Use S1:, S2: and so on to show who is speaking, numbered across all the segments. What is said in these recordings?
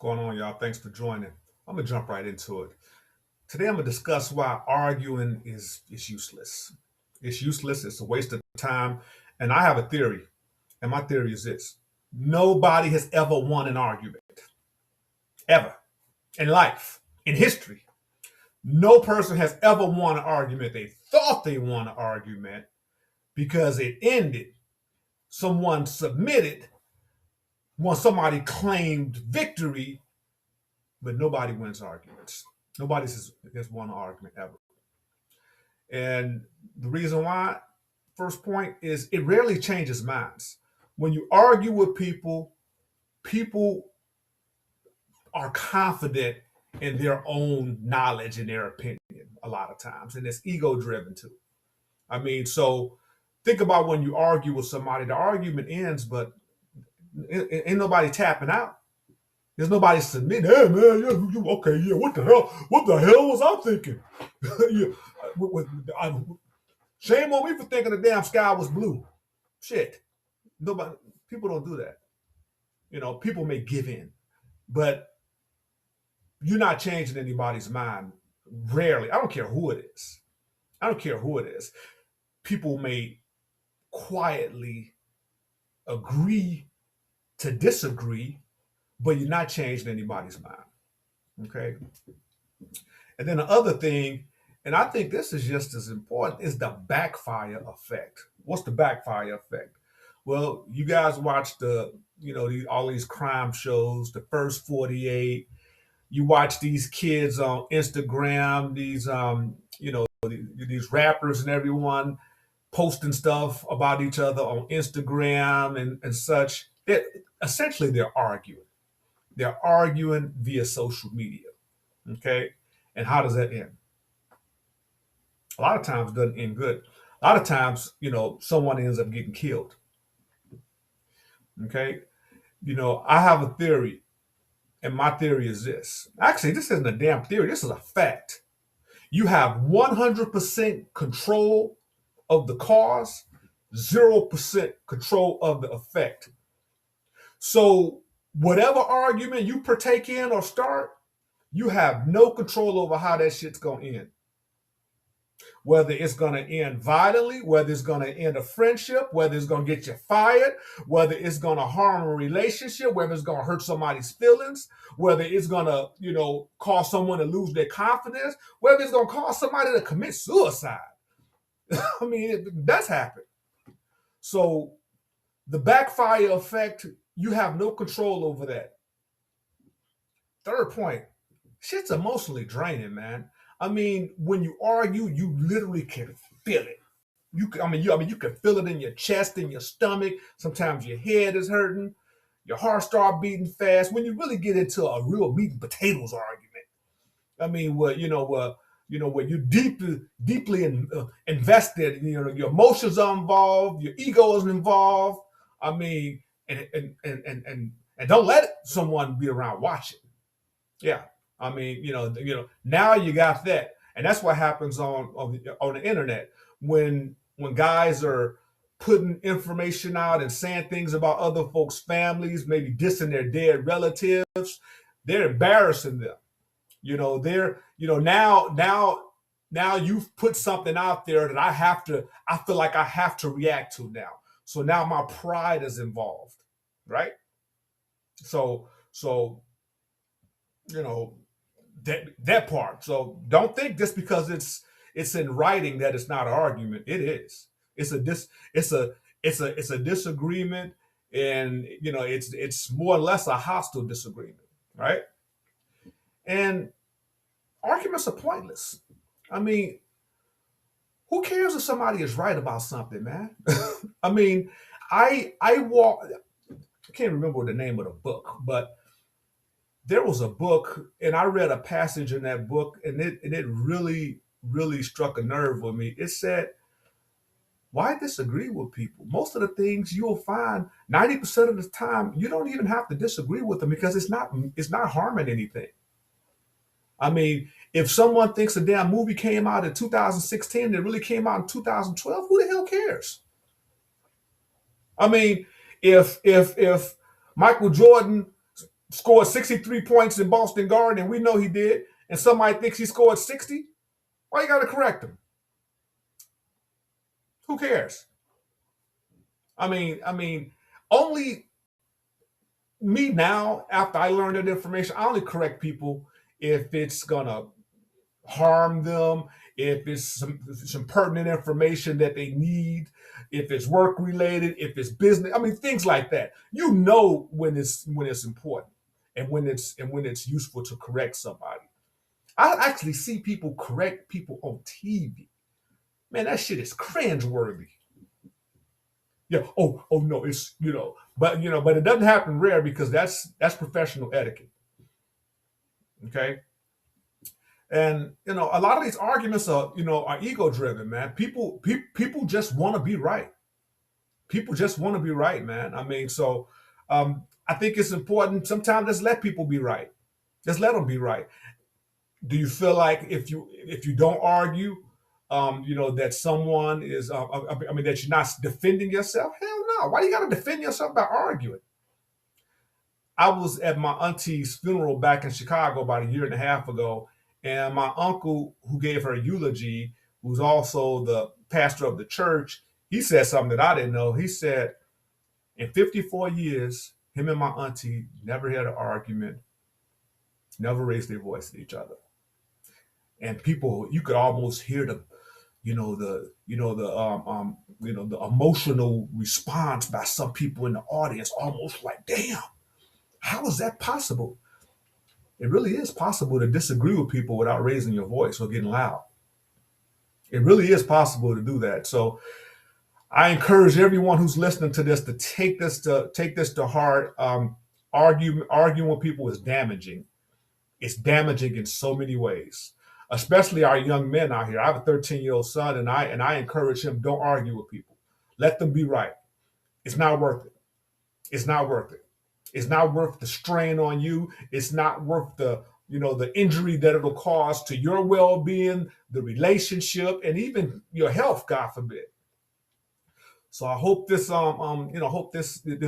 S1: Going on, y'all? Thanks for joining. I'm gonna jump right into it. Today, I'm gonna discuss why arguing is useless. It's useless. It's a waste of time. And I have a theory, and my theory is this: nobody has ever won an argument, ever in life, in history. No person has ever won an argument. They thought they won an argument because it ended. Someone submitted when somebody claimed victory, but nobody wins arguments. Nobody has won an argument ever. And the reason why, first point, is it rarely changes minds. When you argue with people, people are confident in their own knowledge and their opinion a lot of times. And it's ego driven too. I mean, so think about when you argue with somebody, the argument ends, but ain't nobody tapping out. There's nobody submitting. Hey man, yeah, okay, yeah. What the hell? What the hell was I thinking? Yeah, shame on me for thinking the damn sky was blue. Shit, nobody. People don't do that. People may give in, but you're not changing anybody's mind. Rarely. I don't care who it is. I don't care who it is. People may quietly agree to disagree, but you're not changing anybody's mind. Okay. And then the other thing, and I think this is just as important, is the backfire effect. What's the backfire effect? Well, you guys watch all these crime shows, the first 48. You watch these kids on Instagram, these rappers and everyone posting stuff about each other on Instagram and such. Essentially, they're arguing. They're arguing via social media. Okay. And how does that end? A lot of times it doesn't end good. A lot of times, someone ends up getting killed. Okay. I have a theory, and my theory is this. Actually, this isn't a damn theory. This is a fact. You have 100% control of the cause, 0% control of the effect. So whatever argument you partake in or start, you have no control over how that shit's going to end. Whether it's going to end violently, whether it's going to end a friendship, whether it's going to get you fired, whether it's going to harm a relationship, whether it's going to hurt somebody's feelings, whether it's going to, cause someone to lose their confidence, whether it's going to cause somebody to commit suicide. I mean, that's happened. So the backfire effect, you have no control over that. Third point, shit's emotionally draining, man. I mean, when you argue, you literally can feel it. You can feel it in your chest, in your stomach. Sometimes your head is hurting, your heart start beating fast. When you really get into a real meat and potatoes argument, I mean, where you're deeply invested. Your emotions are involved, your ego is involved. I mean, and don't let someone be around watching. Yeah. I mean, now you got that. And that's what happens on the internet when guys are putting information out and saying things about other folks' families, maybe dissing their dead relatives. They're embarrassing them. Now you've put something out there that I feel like I have to react to now. So now my pride is involved, right? So that part. So don't think just because it's in writing that it's not an argument. It is. It's a disagreement, and it's more or less a hostile disagreement, right? And arguments are pointless. I mean, who cares if somebody is right about something, man? I mean, I can't remember the name of the book, but there was a book, and I read a passage in that book, and it really, really struck a nerve with me. It said, why disagree with people? Most of the things you'll find, 90% of the time, you don't even have to disagree with them because it's not harming anything. I mean, if someone thinks a damn movie came out in 2016 and it really came out in 2012, who the hell cares? I mean, if Michael Jordan scored 63 points in Boston Garden, and we know he did, and somebody thinks he scored 60, why you got to correct him? Who cares? I mean, only me now, after I learned that information, I only correct people if it's gonna harm them, if it's some pertinent information that they need, if it's work related, if it's business. I mean, things like that. You know when it's important and when it's useful to correct somebody. I actually see people correct people on TV. Man, that shit is cringeworthy. Yeah. Oh no, it's but it doesn't happen rare because that's professional etiquette. Okay. And a lot of these arguments are ego driven, man. People just want to be right. People just want to be right, man. I mean, so I think it's important sometimes just let people be right. Just let them be right. Do you feel like if you don't argue, that someone is, I mean, that you're not defending yourself? Hell no. Why you got to defend yourself by arguing? I was at my auntie's funeral back in Chicago about a year and a half ago, and my uncle, who gave her a eulogy, who's also the pastor of the church, he said something that I didn't know. He said, in 54 years, him and my auntie never had an argument, never raised their voice at each other. And people, you could almost hear the emotional response by some people in the audience, almost like, damn, how is that possible? It really is possible to disagree with people without raising your voice or getting loud. It really is possible to do that. So I encourage everyone who's listening to this to take this to heart. Arguing with people is damaging. It's damaging in so many ways, especially our young men out here. I have a 13-year-old son, and I encourage him: don't argue with people. Let them be right. It's not worth it. It's not worth it. It's not worth the strain on you. It's not worth the injury that it'll cause to your well-being, the relationship, and even your health, God forbid. So I hope this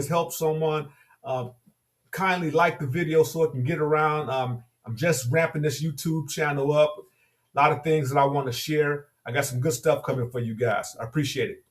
S1: helps someone. Kindly like the video so it can get around. I'm just ramping this YouTube channel up. A lot of things that I want to share. I got some good stuff coming for you guys. I appreciate it.